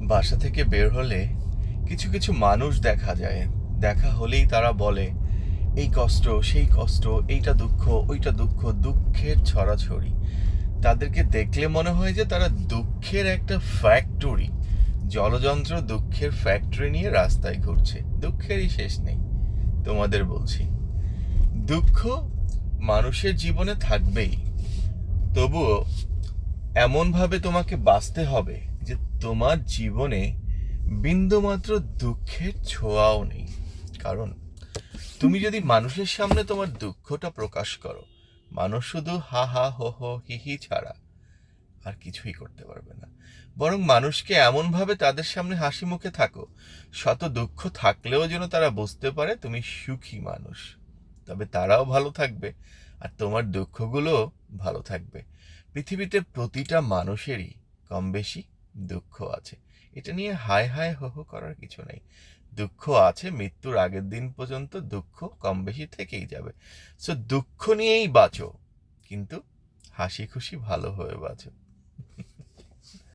বাসা থেকে বের হলে কিছু কিছু মানুষ দেখা যায়। দেখা হলেই তারা বলে এই কষ্ট সেই কষ্ট, এইটা দুঃখ ওইটা দুঃখ, দুঃখের ছড়াছড়ি। তাদেরকে দেখলে মনে হয় যে তারা দুঃখের একটা ফ্যাক্টরি, জলযন্ত্র দুঃখের ফ্যাক্টরি নিয়ে রাস্তায় ঘুরছে। দুঃখেরই শেষ নেই। তোমাদের বলছি, দুঃখ মানুষের জীবনে থাকবেই, তবুও এমনভাবে তোমাকে বাঁচতে হবে যে তোমার জীবনে বিন্দুমাত্র দুঃখের ছোঁয়াও নেই। কারণ তুমি যদি মানুষের সামনে তোমার দুঃখটা প্রকাশ করো, মানুষ শুধু হা হা হো হো হি হি ছাড়া আর কিছুই করতে পারবে না। বরং মানুষকে এমনভাবে তাদের সামনে হাসি মুখে থাকো, শত দুঃখ থাকলেও যেন তারা বুঝতে পারে তুমি সুখী মানুষ। তবে তারাও ভালো থাকবে আর তোমার দুঃখগুলো ভালো থাকবে। পৃথিবীতে প্রতিটা মানুষেরই কম বেশি দুঃখ আছে। এটা নিয়ে হায় হায় হো হো করার কিছু নেই। দুঃখ আছে, মৃত্যুর আগের দিন পর্যন্ত দুঃখ কম বেশি থেকেই যাবে। সো দুঃখ নিয়েই বাঁচো, কিন্তু হাসি খুশি ভালো হয়ে বাঁচো।